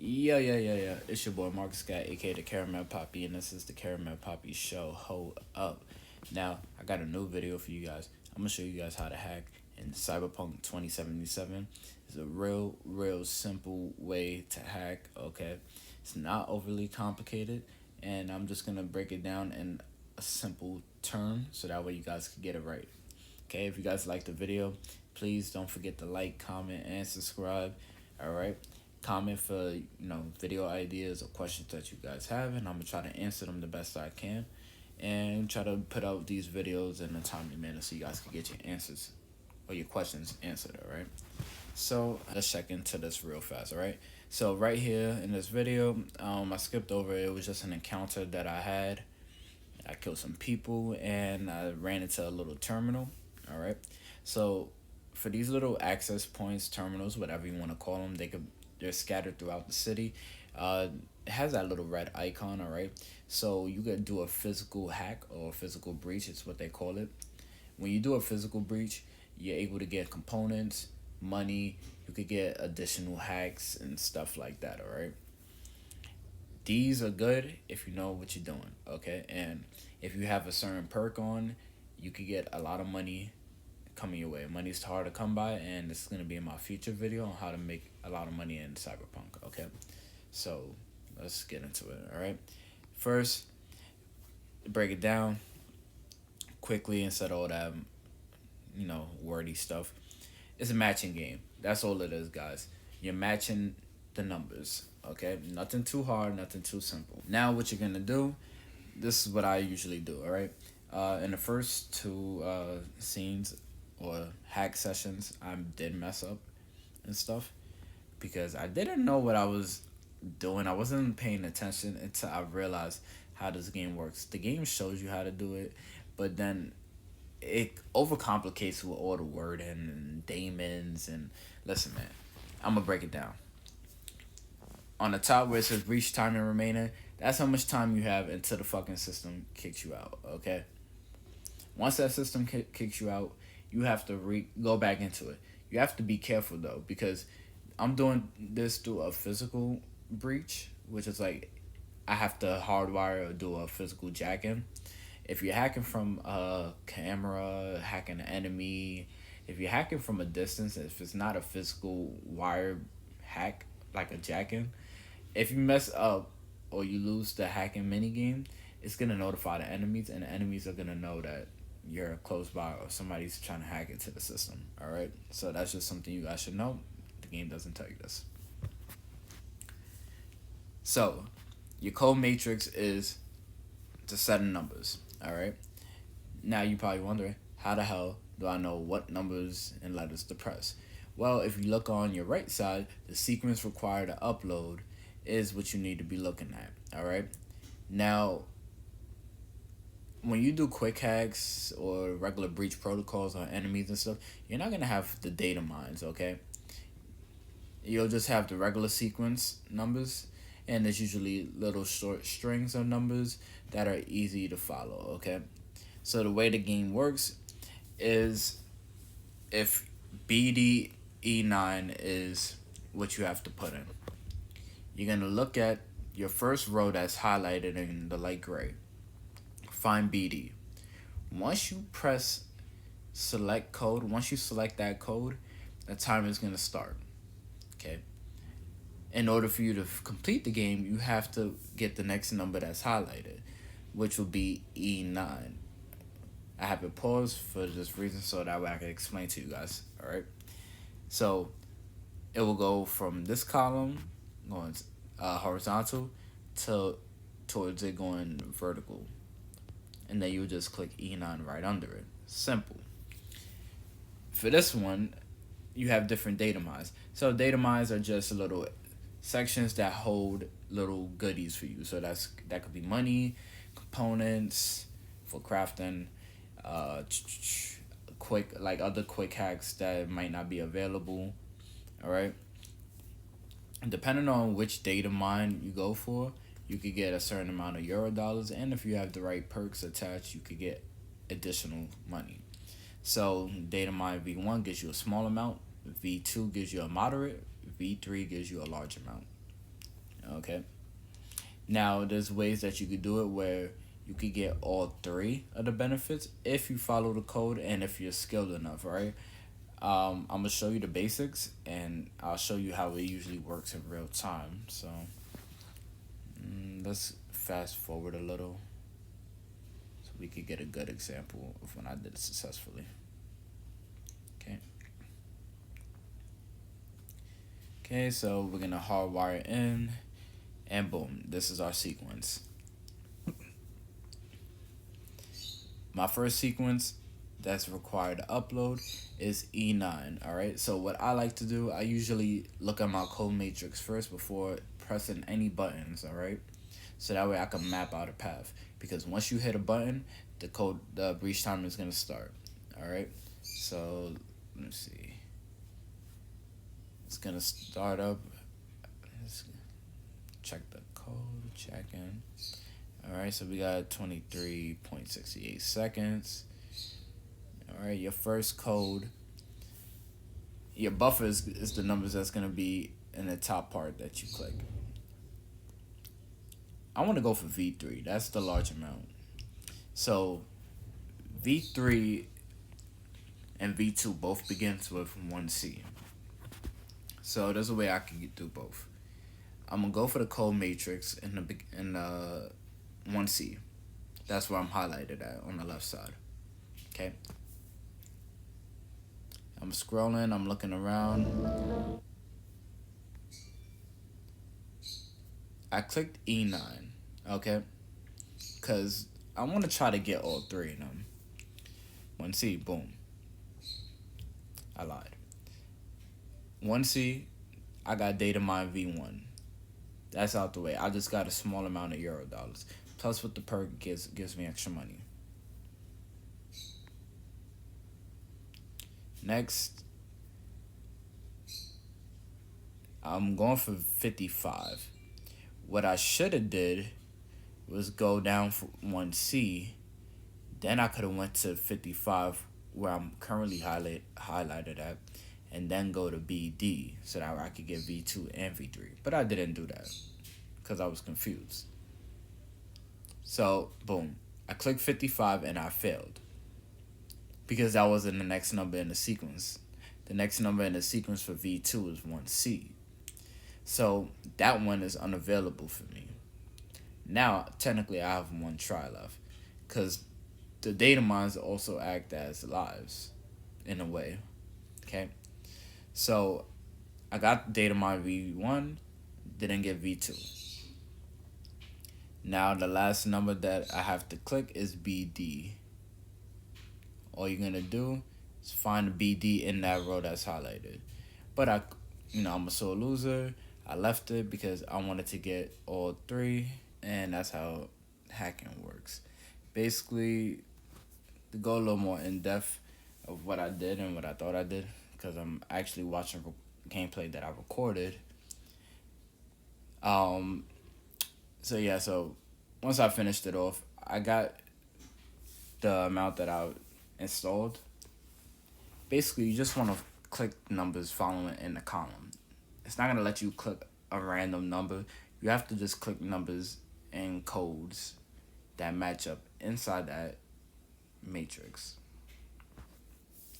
Yeah. It's your boy Marcus Scott, aka the Caramel Papi, and this is the Caramel Papi Show. Hold up. Now, I got a new video for you guys. I'm gonna show you guys how to hack in Cyberpunk 2077. It's a real simple way to hack, okay? It's not overly complicated, and I'm just gonna break it down in a simple term so that way you guys can get it right. Okay, if you guys like the video, please don't forget to like, comment, and subscribe. All right, comment for video ideas or questions that you guys have, and I'm gonna try to answer them the best I can, and try to put out these videos in a timely manner so you guys can get your answers or your questions answered. All right. So let's check into this real fast. All right. So right here in this video, I skipped over. It was just an encounter that I had. I killed some people and I ran into a little terminal. All right. So for these little access points, terminals, whatever you want to call them, they're scattered throughout the city. Uh, it has that little red icon. All right. So you could do a physical hack or a physical breach. It's what they call it. When you do a physical breach, you're able to get components, money. You could get additional hacks and stuff like that. All right. These are good if you know what you're doing, okay? And if you have a certain perk on, you could get a lot of money coming your way. Money's hard to come by, and this is going to be in my future video on how to make a lot of money in Cyberpunk, okay? So let's get into it, all right? First, to break it down quickly instead of all that, wordy stuff. It's a matching game. That's all it is, guys. You're matching the numbers, okay? Nothing too hard, nothing too simple. Now, what you're gonna do, this is what I usually do, all right? In the first two scenes or hack sessions, I did mess up and stuff because I didn't know what I was doing. I wasn't paying attention until I realized how this game works. The game shows you how to do it, but then it overcomplicates with all the wording and daemons and listen, man, I'm gonna break it down. On the top where it says reach timing remaining, that's how much time you have until the fucking system kicks you out, okay? Once that system kicks you out, you have to go back into it. You have to be careful though, because I'm doing this through a physical breach, which is like I have to hardwire or do a physical jack in. If you're hacking from a camera, hacking an enemy, if you're hacking from a distance, if it's not a physical wire hack like a jack in, if you mess up or you lose the hacking mini game, it's gonna notify the enemies, and the enemies are gonna know that you're close by or somebody's trying to hack into the system. All right, so that's just something you guys should know. The game doesn't tell you this. So, your code matrix is the set of numbers. All right. Now you probably wondering, how the hell do I know what numbers and letters to press? Well, if you look on your right side, the sequence required to upload is what you need to be looking at. All right. Now, when you do quick hacks or regular breach protocols on enemies and stuff, you're not gonna have the data mines. Okay. You'll just have the regular sequence numbers, and there's usually little short strings of numbers that are easy to follow, okay? So the way the game works is if BDE9 is what you have to put in, you're going to look at your first row that's highlighted in the light gray. Find BD. Once you press select code, once you select that code, the timer is going to start, okay? In order for you to complete the game, you have to get the next number that's highlighted, which will be E9. I have it paused for this reason so that way I can explain to you guys. All right. So it will go from this column going horizontal towards it going vertical, and then you just click E9 right under it. Simple. For this one, you have different data mines. So data mines are just little sections that hold little goodies for you. So that could be money, components for crafting, quick like other quick hacks that might not be available. All right. Depending on which data mine you go for, you could get a certain amount of euro dollars, and if you have the right perks attached, you could get additional money. So data mine V1 gives you a small amount, V2 gives you a moderate, V3 gives you a large amount. Okay. Now, there's ways that you could do it where you could get all three of the benefits if you follow the code and if you're skilled enough, right? I'm gonna show you the basics and I'll show you how it usually works in real time. So let's fast forward a little so we could get a good example of when I did it successfully. Okay. Okay, so we're gonna hardwire in, and boom, this is our sequence. My first sequence that's required to upload is E9. All right. So what I like to do, I usually look at my code matrix first before pressing any buttons. All right. So that way I can map out a path. Because once you hit a button, the breach timer is gonna start. All right. So let me see. It's gonna start up. Let's check the code. Check in. All right. So we got 23.68 seconds. All right, your first code, your buffer is the numbers that's going to be in the top part that you click. I want to go for V3. That's the large amount. So V3 and V2 both begins with 1C. So there's a way I can do both. I'm going to go for the code matrix in the 1C. That's where I'm highlighted at on the left side. Okay. I'm scrolling, I'm looking around. I clicked E9, okay? Because I want to try to get all three of them. 1C, boom. I lied. 1C, I got data mine V1. That's out the way. I just got a small amount of Euro dollars. Plus what the perk gives me extra money. Next, I'm going for 55. What I should have did was go down for 1C. Then I could have went to 55 where I'm currently highlighted at, and then go to BD so that I could get V2 and V3. But I didn't do that because I was confused. So, boom. I clicked 55 and I failed because that wasn't the next number in the sequence. The next number in the sequence for V2 is 1C. So that one is unavailable for me. Now, technically, I have one try left because the data mines also act as lives in a way. Okay. So I got data mine V1, didn't get V2. Now the last number that I have to click is BD. All you're gonna do is find the BD in that row that's highlighted. But I'm a sore loser. I left it because I wanted to get all three, and that's how hacking works. Basically, to go a little more in depth of what I did and what I thought I did, because I'm actually watching gameplay that I recorded. So once I finished it off, I got the amount that I installed. Basically, you just want to click numbers following in the column. It's not going to let you click a random number. You have to just click numbers and codes that match up inside that matrix.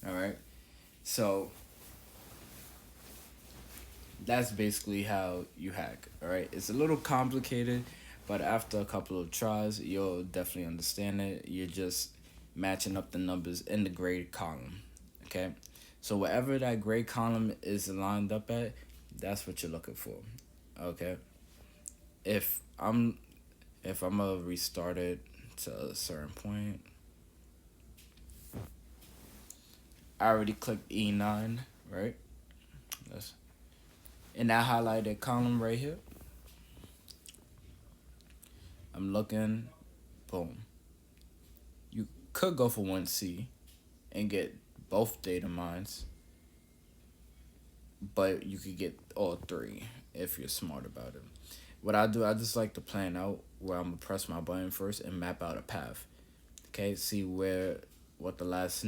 All right. So that's basically how you hack. All right. It's a little complicated, but after a couple of tries, you'll definitely understand it. You're just matching up the numbers in the grade column. Okay. So wherever that gray column is lined up at, that's what you're looking for. Okay. If I'm gonna restart it to a certain point, I already clicked E9, right? That's in that highlighted column right here. I'm looking, boom. You could go for 1C and get both data mines, but you could get all three if you're smart about it. What I do, I just like to plan out where I'm gonna press my button first and map out a path. Okay, see what the last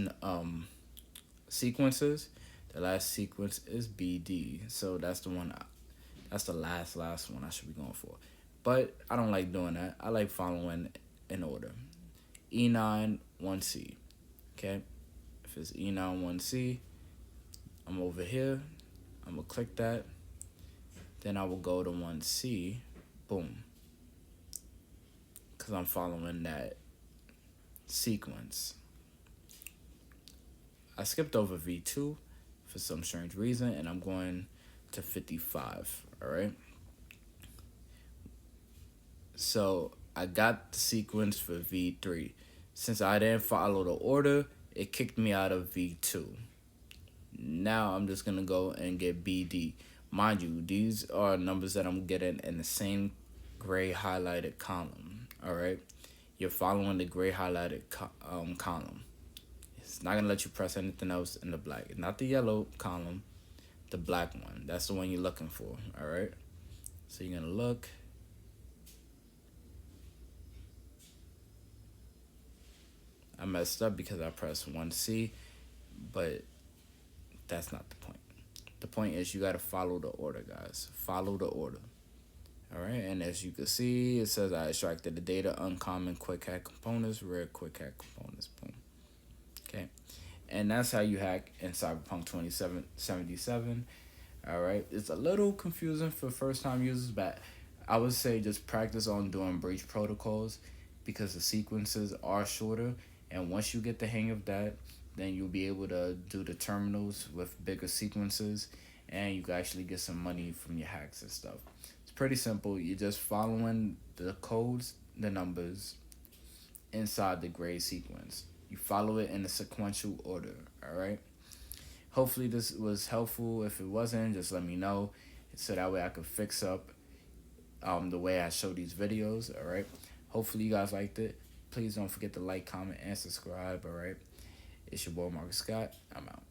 sequence is. The last sequence is BD, so that's the one That's the last one I should be going for. But I don't like doing that. I like following in order. E9 1C. Okay? If it's E9 1C, I'm over here. I'm gonna click that. Then I will go to 1C. Boom. Because I'm following that sequence. I skipped over V2 for some strange reason, and I'm going to 55. All right. So I got the sequence for V3. Since I didn't follow the order, it kicked me out of V2. Now I'm just gonna go and get BD. Mind you, these are numbers that I'm getting in the same gray highlighted column. All right, you're following the gray highlighted column. It's not gonna let you press anything else in the black. It's not the yellow column, the black one. That's the one you're looking for. All right, so you're gonna look. I messed up because I pressed 1C, but that's not the point. The point is you got to follow the order, guys. Follow the order. All right, and as you can see, it says I extracted the data, uncommon quick hack components, rare quick hack components. Boom. Okay, and that's how you hack in Cyberpunk 2077. All right, it's a little confusing for first-time users, but I would say just practice on doing breach protocols because the sequences are shorter, and once you get the hang of that, then you'll be able to do the terminals with bigger sequences, and you can actually get some money from your hacks and stuff. It's pretty simple. You're just following the codes, the numbers inside the gray sequence. You follow it in a sequential order, all right? Hopefully this was helpful. If it wasn't, just let me know so that way I could fix up the way I show these videos, all right? Hopefully you guys liked it. Please don't forget to like, comment, and subscribe, all right? It's your boy Marcus Scott. I'm out.